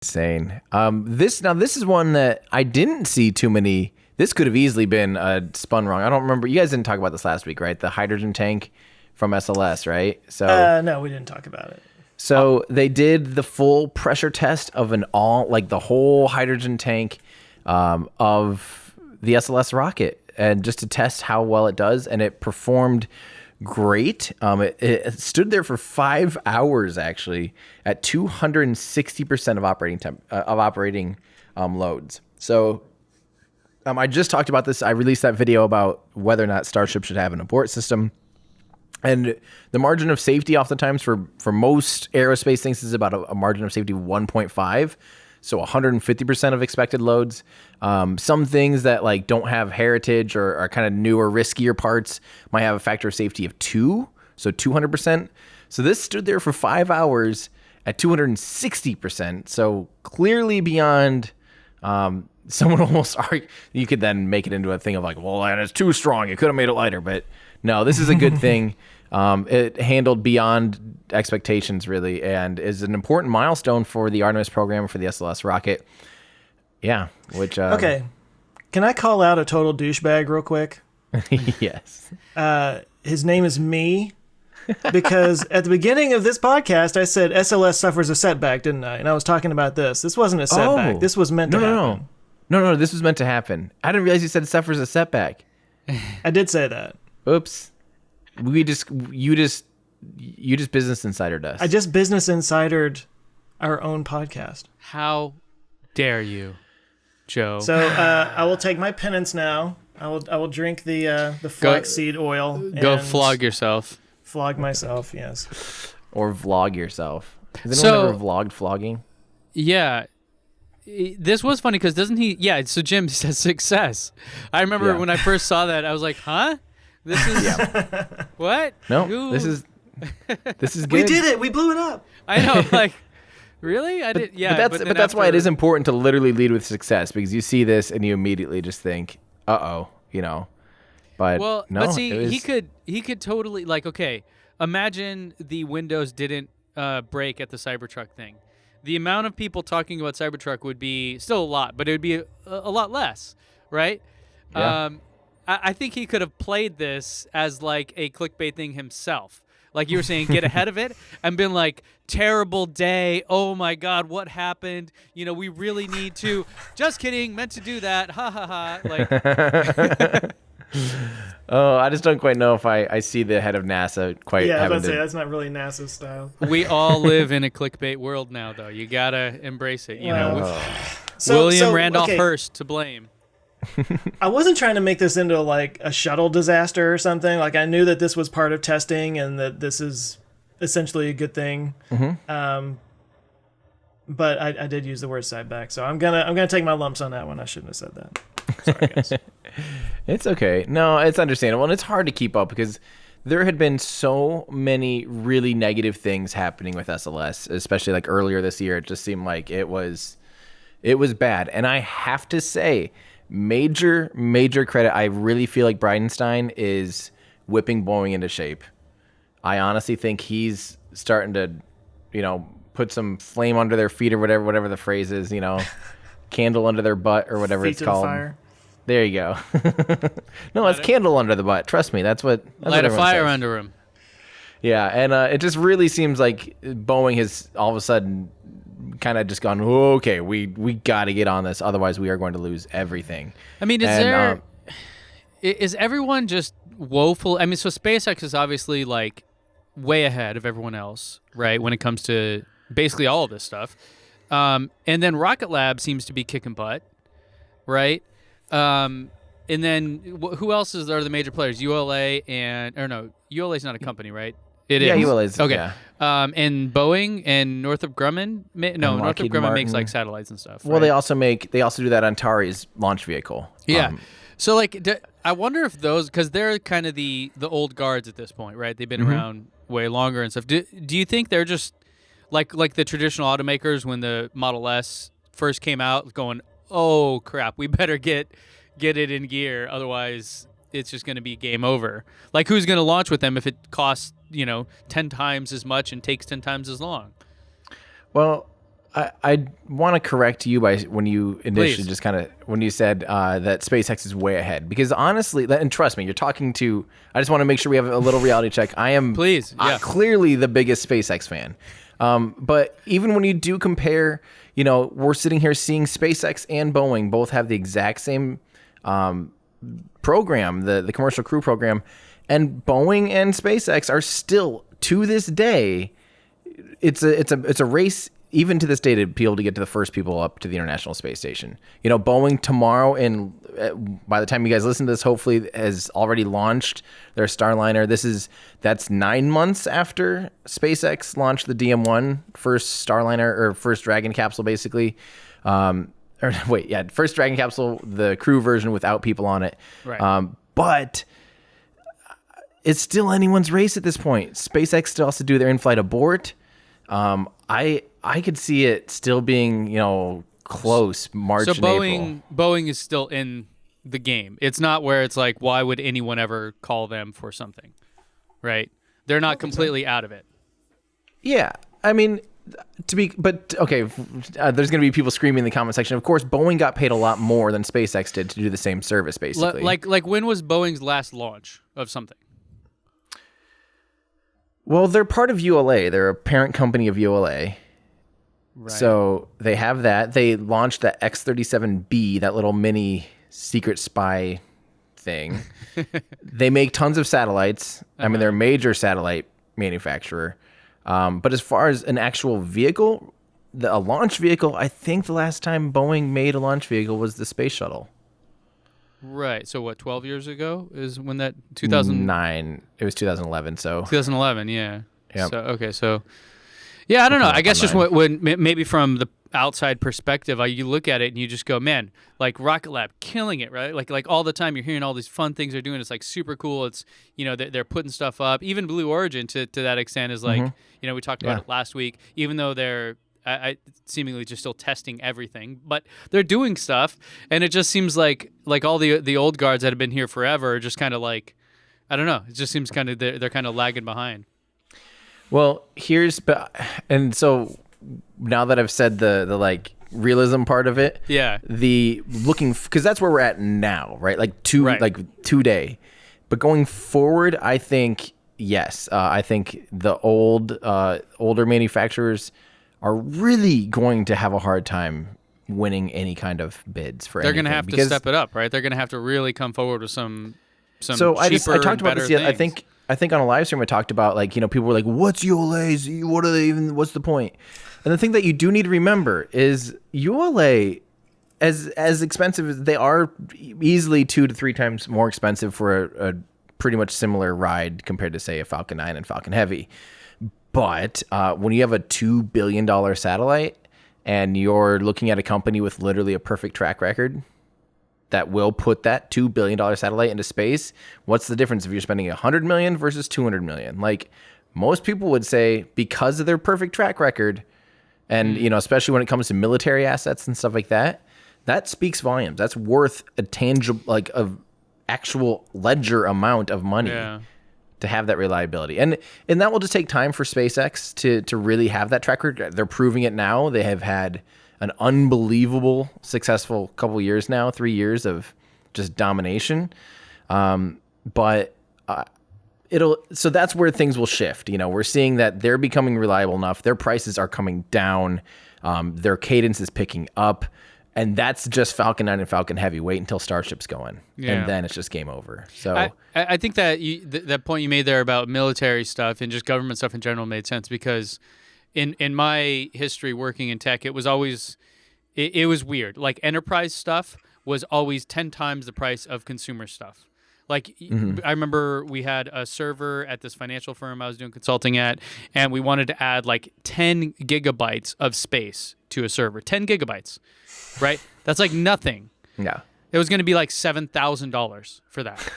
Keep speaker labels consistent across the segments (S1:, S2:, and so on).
S1: Insane. This is one that I didn't see too many. This could have easily been spun wrong. I don't remember. You guys didn't talk about this last week, right? The hydrogen tank from SLS, right? So
S2: no, we didn't talk about it.
S1: So they did the full pressure test of the whole hydrogen tank of the SLS rocket, and just to test how well it does, and it performed great. It stood there for 5 hours actually at 260% of operating loads. So I just talked about this. I released that video about whether or not Starship should have an abort system. And the margin of safety oftentimes for most aerospace things is about a margin of safety of 1.5. So 150% of expected loads. Some things that like don't have heritage or are kind of newer, riskier parts might have a factor of safety of 2. So 200%. So this stood there for 5 hours at 260%. So clearly beyond someone almost you could then make it into a thing of like, well, and it's too strong. You could have made it lighter, but no, this is a good thing. It handled beyond expectations, really, and is an important milestone for the Artemis program, for the SLS rocket. Yeah, which...
S2: Okay. Can I call out a total douchebag real quick?
S1: Yes.
S2: His name is me, because at the beginning of this podcast, I said SLS suffers a setback, didn't I? And I was talking about this. This wasn't a setback. This was meant to happen.
S1: No, this was meant to happen. I didn't realize you said suffers a setback.
S2: I did say that.
S1: Oops. You just business insidered us.
S2: I just business insidered our own podcast.
S3: How dare you, Joe?
S2: So I will take my penance now. I will drink the flaxseed oil.
S3: Go
S2: and
S3: flog yourself.
S2: Flog myself, yes.
S1: Or vlog yourself. Has anyone ever vlogged flogging?
S3: Yeah. This was funny because doesn't he? Yeah. So Jim says success. I remember when I first saw that, I was like, huh? This is what?
S1: No, this is good.
S2: We did it. We blew it up.
S3: I know. Like, really? I did. Yeah.
S1: But that's why it is important to literally lead with success, because you see this and you immediately just think, But
S3: but see, he could totally, like, okay, imagine the Windows didn't break at the Cybertruck thing. The amount of people talking about Cybertruck would be still a lot, but it would be a lot less, right?
S1: Yeah.
S3: I think he could have played this as like a clickbait thing himself. Like you were saying, get ahead of it and been like, terrible day. Oh my God, what happened? You know, we really need to. Just kidding. Meant to do that. Ha ha ha. Like.
S1: Oh, I just don't quite know if I see the head of NASA quite.
S2: Yeah, I was about to say that's not really NASA style.
S3: We all live in a clickbait world now, though. You gotta embrace it. You know, William Randolph Hearst to blame.
S2: I wasn't trying to make this into like a shuttle disaster or something. Like, I knew that this was part of testing and that this is essentially a good thing.
S1: Mm-hmm.
S2: But I did use the word sideback, so I'm gonna take my lumps on that one. I shouldn't have said that. Sorry, guys.
S1: It's okay. No, it's understandable, and it's hard to keep up because there had been so many really negative things happening with SLS, especially like earlier this year. It just seemed like it was bad, and I have to say, major credit. I really feel like Bridenstine is whipping Boeing into shape. I honestly think he's starting to, put some flame under their feet or whatever the phrase is, candle under their butt or whatever
S2: Feet
S1: it's
S2: to
S1: called.
S2: The fire.
S1: There you go. No, it's candle under the butt. Trust me, that's what.
S3: Light a fire under him.
S1: Yeah, and it just really seems like Boeing has all of a sudden kind of just gone, okay, we got to get on this, otherwise we are going to lose everything.
S3: I mean, is everyone just woeful? I mean, so SpaceX is obviously like way ahead of everyone else, right, when it comes to basically all of this stuff. And then Rocket Lab seems to be kicking butt, right? And then who else are the major players? ULA ULA's not a company, right? It is.
S1: Yeah, ULA's.
S3: Okay.
S1: Yeah.
S3: And Boeing and Northrop Grumman. Northrop Grumman makes like satellites and stuff.
S1: Well,
S3: right?
S1: they also do that on Tari's launch vehicle.
S3: Yeah. So like, I wonder if those, because they're kind of the old guards at this point, right? They've been around way longer and stuff. Do you think they're just like the traditional automakers when the Model S first came out, going, oh crap, we better get it in gear, otherwise it's just going to be game over. Like, who's going to launch with them if it costs 10 times as much and takes 10 times as long?
S1: Well, I want to correct you by when you initially
S3: Please.
S1: when you said that SpaceX is way ahead, because honestly, and trust me, you're talking to. I just want to make sure we have a little reality check. I am
S3: Please, yeah.
S1: clearly the biggest SpaceX fan, but even when you do compare, we're sitting here seeing SpaceX and Boeing both have the exact same program, the commercial crew program, and Boeing and SpaceX are still to this day. It's a race even to this day to be able to get to the first people up to the International Space Station. Boeing tomorrow, and by the time you guys listen to this, hopefully has already launched their Starliner. That's 9 months after SpaceX launched the DM-1, first Starliner or first Dragon capsule, basically. First Dragon capsule, the crew version without people on it.
S3: Right.
S1: But it's still anyone's race at this point. SpaceX still has to do their in-flight abort. I could see it still being, close March and April.
S3: Boeing is still in the game. It's not where it's like, why would anyone ever call them for something, right? They're not completely out of it.
S1: Yeah, I mean, okay, there's going to be people screaming in the comment section. Of course, Boeing got paid a lot more than SpaceX did to do the same service, basically.
S3: Like when was Boeing's last launch of something?
S1: Well, they're part of ULA. They're a parent company of ULA. Right. So they have that. They launched that X-37B, that little mini secret spy thing. They make tons of satellites. I mean, they're a major satellite manufacturer. But as far as an actual vehicle, a launch vehicle, I think the last time Boeing made a launch vehicle was the space shuttle.
S3: Right. So what, 12 years ago is when that 2009?
S1: It was 2011. So
S3: 2011, yeah.
S1: Yeah.
S3: So okay, so yeah, I don't know. I guess just when maybe from the outside perspective, you look at it and you just go, man, like Rocket Lab killing it, right? Like all the time you're hearing all these fun things they're doing. It's like super cool. It's they're putting stuff up. Even Blue Origin to that extent is like we talked about it last week. Even though they're seemingly just still testing everything, but they're doing stuff, and it just seems like all the old guards that have been here forever are just kind of like, I don't know. It just seems kind of they're kind of lagging behind.
S1: Well, and so now that I've said the like realism part of it,
S3: yeah,
S1: because that's where we're at now, right? Like today, but going forward, I think yes, I think the older manufacturers are really going to have a hard time winning any kind of bids for anything.
S3: They're going to have to step it up, right? They're going to have to really come forward with some
S1: so
S3: cheaper
S1: I talked about this.
S3: things.
S1: I think on a live stream I talked about people were like, "What's ULA's? What are they even? What's the point?" And the thing that you do need to remember is ULA, as expensive as they are, easily 2 to 3 times more expensive for a pretty much similar ride compared to say a Falcon 9 and Falcon Heavy. But when you have a $2 billion satellite and you're looking at a company with literally a perfect track record that will put that $2 billion satellite into space, what's the difference if you're spending $100 million versus $200 million? Like most people would say, because of their perfect track record, and especially when it comes to military assets and stuff like that, that speaks volumes. That's worth a tangible, like a actual ledger amount of money.
S3: Yeah.
S1: To have that reliability. And that will just take time for SpaceX to really have that track record. They're proving it now. They have had an unbelievable successful couple years now, 3 years of just domination. So that's where things will shift. We're seeing that they're becoming reliable enough. Their prices are coming down. Their cadence is picking up. And that's just Falcon 9 and Falcon Heavy. Wait until Starship's going, and then it's just game over. So
S3: I think that that point you made there about military stuff and just government stuff in general made sense, because in my history working in tech, it was always it was weird. Like enterprise stuff was always 10 times the price of consumer stuff. Like I remember we had a server at this financial firm I was doing consulting at, and we wanted to add like 10 gigabytes of space to a server. 10 gigabytes. Right? That's like nothing.
S1: Yeah.
S3: It was going to be like $7,000 for that.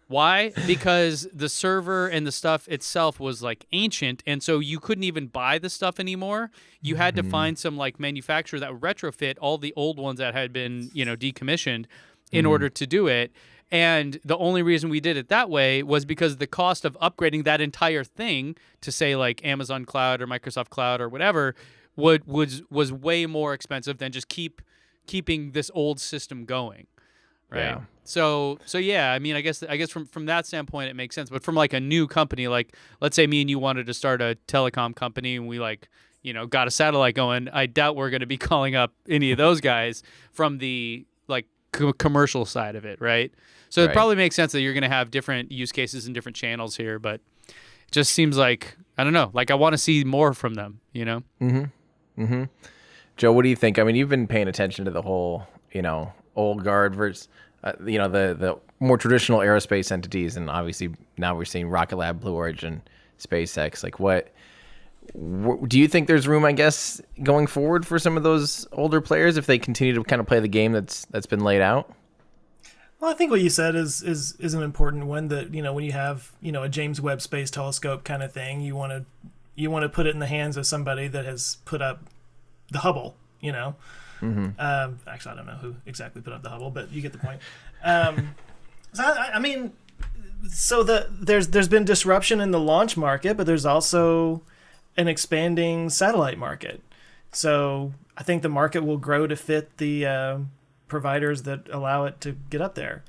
S3: Why? Because the server and the stuff itself was like ancient, and so you couldn't even buy the stuff anymore. You had to find some like manufacturer that would retrofit all the old ones that had been, decommissioned in order to do it. And the only reason we did it that way was because the cost of upgrading that entire thing to say like Amazon Cloud or Microsoft Cloud or whatever was way more expensive than just keeping this old system going, right?
S1: Yeah.
S3: So yeah, I mean, I guess from that standpoint it makes sense. But from like a new company, like let's say me and you wanted to start a telecom company, and we got a satellite going, I doubt we're going to be calling up any of those guys from the like commercial side of it, right? So it probably makes sense that you're going to have different use cases and different channels here, but it just seems like, I don't know, like I want to see more from them, you know?
S1: Joe, what do you think? I mean, you've been paying attention to the whole, old guard versus, the more traditional aerospace entities, and obviously now we're seeing Rocket Lab, Blue Origin, SpaceX. Like, what do you think there's room, I guess, going forward for some of those older players if they continue to kind of play the game that's been laid out?
S2: Well, I think what you said is an important one. That when you have a James Webb Space Telescope kind of thing, you want to put it in the hands of somebody that has put up the Hubble. Actually, I don't know who exactly put up the Hubble, but you get the point. There's been disruption in the launch market, but there's also an expanding satellite market. So I think the market will grow to fit the providers that allow it to get up there.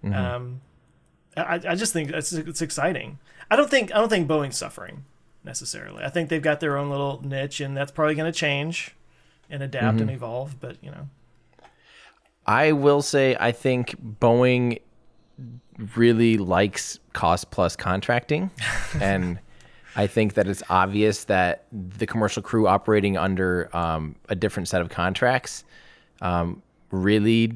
S2: I just think it's exciting. I don't think Boeing's suffering necessarily. I think they've got their own little niche, and that's probably going to change and adapt and evolve. But
S1: I will say I think Boeing really likes cost plus contracting, and I think that it's obvious that the commercial crew operating under a different set of contracts really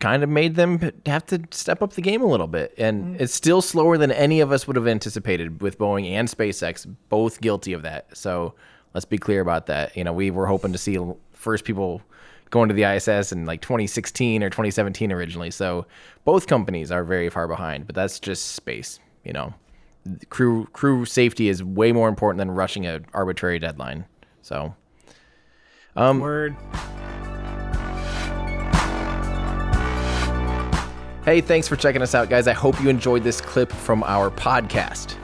S1: kind of made them have to step up the game a little bit. And it's still slower than any of us would have anticipated, with Boeing and SpaceX both guilty of that. So let's be clear about that. We were hoping to see first people going to the ISS in like 2016 or 2017 originally. So both companies are very far behind, but that's just space. Crew safety is way more important than rushing an arbitrary deadline. So
S2: word.
S1: Hey, thanks for checking us out, guys. I hope you enjoyed this clip from our podcast.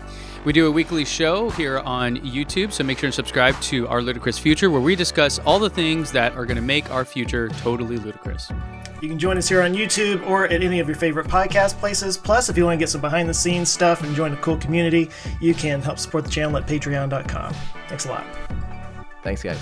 S3: We do a weekly show here on YouTube, so make sure to subscribe to Our Ludicrous Future, where we discuss all the things that are going to make our future totally ludicrous.
S2: You can join us here on YouTube or at any of your favorite podcast places. Plus, if you want to get some behind-the-scenes stuff and join a cool community, you can help support the channel at patreon.com. Thanks a lot.
S1: Thanks, guys.